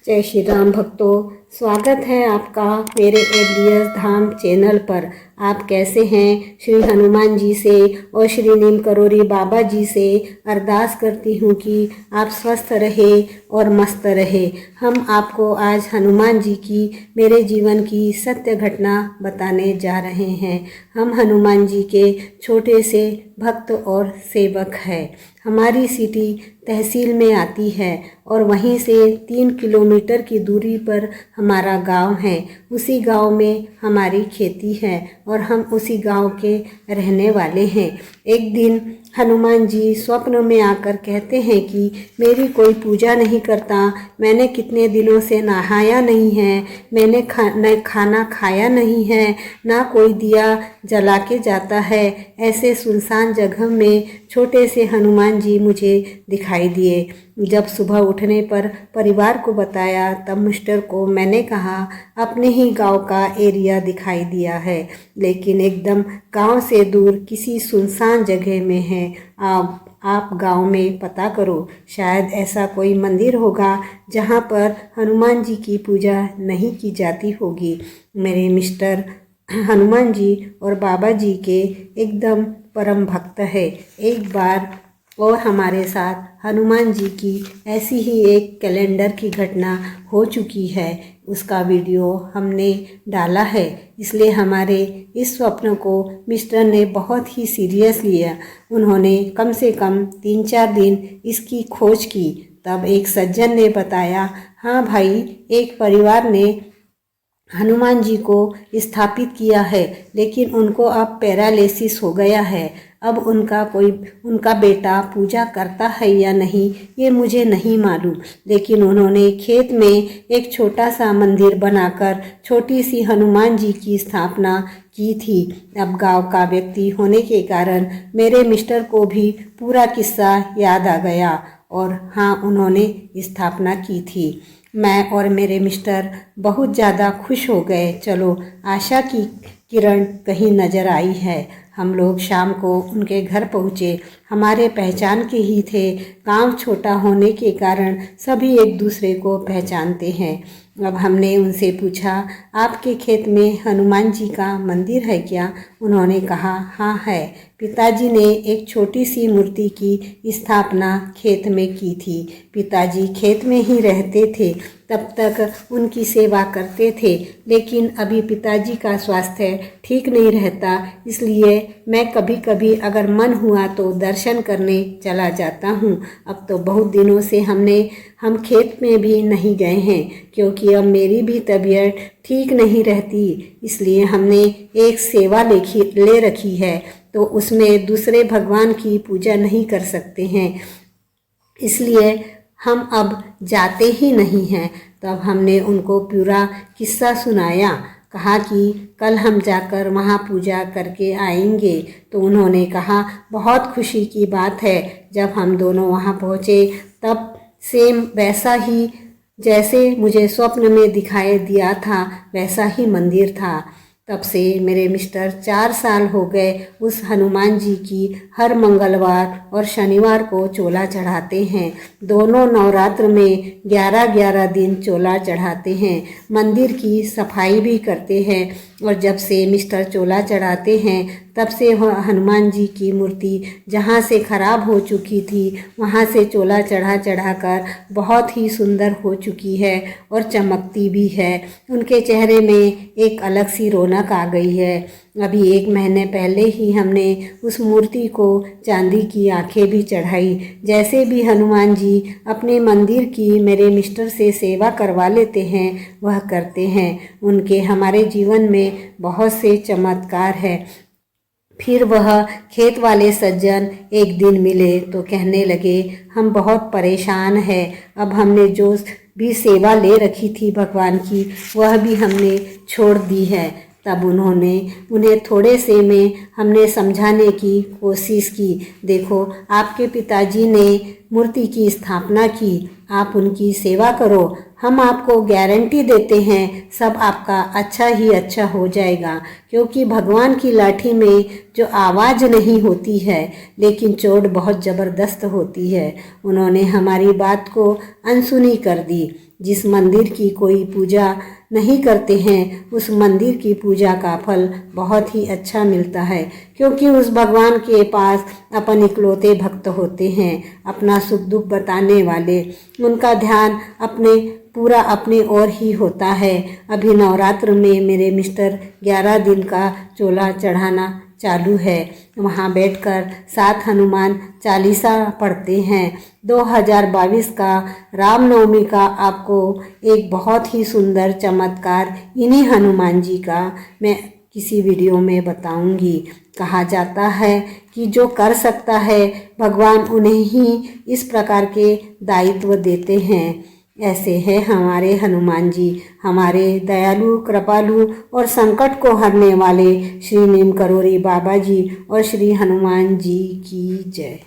जय श्री राम भक्तों, स्वागत है आपका मेरे एबलियस धाम चैनल पर। आप कैसे हैं? श्री हनुमान जी से और श्री नीम करोरी बाबा जी से अरदास करती हूँ कि आप स्वस्थ रहे और मस्त रहे। हम आपको आज हनुमान जी की मेरे जीवन की सत्य घटना बताने जा रहे हैं। हम हनुमान जी के छोटे से भक्त और सेवक हैं। हमारी सिटी तहसील में आती है और वहीं से 3 किलोमीटर की दूरी पर हमारा गांव है। उसी गांव में हमारी खेती है और हम उसी गांव के रहने वाले हैं। एक दिन हनुमान जी स्वप्न में आकर कहते हैं कि मेरी कोई पूजा नहीं करता, मैंने कितने दिनों से नहाया नहीं है, मैंने खाना खाया नहीं है, ना कोई दिया जला के जाता है। ऐसे सुनसान जगह में छोटे से हनुमान जी मुझे दिखाई दिए। जब सुबह उठने पर परिवार को बताया तब मिस्टर को मैंने कहा अपने ही गांव का एरिया दिखाई दिया है, लेकिन एकदम गांव से दूर किसी सुनसान जगह में है। आप गांव में पता करो, शायद ऐसा कोई मंदिर होगा जहां पर हनुमान जी की पूजा नहीं की जाती होगी। मेरे मिस्टर हनुमान जी और बाबा जी के एकदम परम भक्त है। एक बार और हमारे साथ हनुमान जी की ऐसी ही एक कैलेंडर की घटना हो चुकी है। उसका वीडियो हमने डाला है, इसलिए हमारे इस स्वप्न को मिस्टर ने बहुत ही सीरियस लिया। उन्होंने कम से कम 3-4 दिन इसकी खोज की। तब एक सज्जन ने बताया, हाँ भाई, एक परिवार ने हनुमान जी को स्थापित किया है, लेकिन उनको अब पैरालिसिस हो गया है। अब उनका बेटा पूजा करता है या नहीं ये मुझे नहीं मालूम, लेकिन उन्होंने खेत में एक छोटा सा मंदिर बनाकर छोटी सी हनुमान जी की स्थापना की थी। अब गांव का व्यक्ति होने के कारण मेरे मिस्टर को भी पूरा किस्सा याद आ गया और हाँ, उन्होंने स्थापना की थी। मैं और मेरे मिस्टर बहुत ज़्यादा खुश हो गए। चलो, आशा की किरण कहीं नज़र आई है। हम लोग शाम को उनके घर पहुँचे। हमारे पहचान के ही थे। गांव छोटा होने के कारण सभी एक दूसरे को पहचानते हैं। अब हमने उनसे पूछा, आपके खेत में हनुमान जी का मंदिर है क्या? उन्होंने कहा, हाँ है। पिताजी ने एक छोटी सी मूर्ति की स्थापना खेत में की थी। पिताजी खेत में ही रहते थे, तब तक उनकी सेवा करते थे, लेकिन अभी पिताजी का स्वास्थ्य ठीक नहीं रहता, इसलिए मैं कभी कभी अगर मन हुआ तो दर्शन करने चला जाता हूँ। अब तो बहुत दिनों से हम खेत में भी नहीं गए हैं, क्योंकि अब मेरी भी तबीयत ठीक नहीं रहती। इसलिए हमने एक सेवा ले रखी है, तो उसमें दूसरे भगवान की पूजा नहीं कर सकते हैं, इसलिए हम अब जाते ही नहीं हैं। तब हमने उनको पूरा किस्सा सुनाया, कहा कि कल हम जाकर वहाँ पूजा करके आएंगे। तो उन्होंने कहा, बहुत खुशी की बात है। जब हम दोनों वहाँ पहुँचे तब सेम वैसा ही जैसे मुझे स्वप्न में दिखाई दिया था वैसा ही मंदिर था। तब से मेरे मिस्टर 4 साल हो गए उस हनुमान जी की हर मंगलवार और शनिवार को चोला चढ़ाते हैं। दोनों नवरात्र में 11-11 दिन चोला चढ़ाते हैं। मंदिर की सफाई भी करते हैं और जब से मिस्टर चोला चढ़ाते हैं तब से हनुमान जी की मूर्ति जहाँ से खराब हो चुकी थी वहाँ से चोला चढ़ा कर बहुत ही सुंदर हो चुकी है और चमकती भी है। उनके चेहरे में एक अलग सी रौनक आ गई है। अभी 1 महीने पहले ही हमने उस मूर्ति को चांदी की आंखें भी चढ़ाई। जैसे भी हनुमान जी अपने मंदिर की मेरे मिस्टर से सेवा करवा लेते हैं वह करते हैं। उनके हमारे जीवन में बहुत से चमत्कार है। फिर वह खेत वाले सज्जन एक दिन मिले तो कहने लगे, हम बहुत परेशान हैं, अब हमने जो भी सेवा ले रखी थी भगवान की वह भी हमने छोड़ दी है। तब उन्हें थोड़े से में हमने समझाने की कोशिश की। देखो, आपके पिताजी ने मूर्ति की स्थापना की, आप उनकी सेवा करो, हम आपको गारंटी देते हैं सब आपका अच्छा ही अच्छा हो जाएगा। क्योंकि भगवान की लाठी में जो आवाज़ नहीं होती है, लेकिन चोट बहुत ज़बरदस्त होती है। उन्होंने हमारी बात को अनसुनी कर दी। जिस मंदिर की कोई पूजा नहीं करते हैं उस मंदिर की पूजा का फल बहुत ही अच्छा मिलता है, क्योंकि उस भगवान के पास अपन इकलौते भक्त होते हैं, अपना सुख दुख बताने वाले। उनका ध्यान पूरा अपने ओर ही होता है। अभी नवरात्र में मेरे मिस्टर 11 दिन का चोला चढ़ाना चालू है। वहाँ बैठकर 7 हनुमान चालीसा पढ़ते हैं। 2022 का रामनवमी का आपको एक बहुत ही सुंदर चमत्कार इन्हीं हनुमान जी का मैं किसी वीडियो में बताऊंगी। कहा जाता है कि जो कर सकता है भगवान उन्हें ही इस प्रकार के दायित्व देते हैं। ऐसे हैं हमारे हनुमान जी, हमारे दयालु कृपालु और संकट को हरने वाले श्री नीम करोरी बाबा जी और श्री हनुमान जी की जय।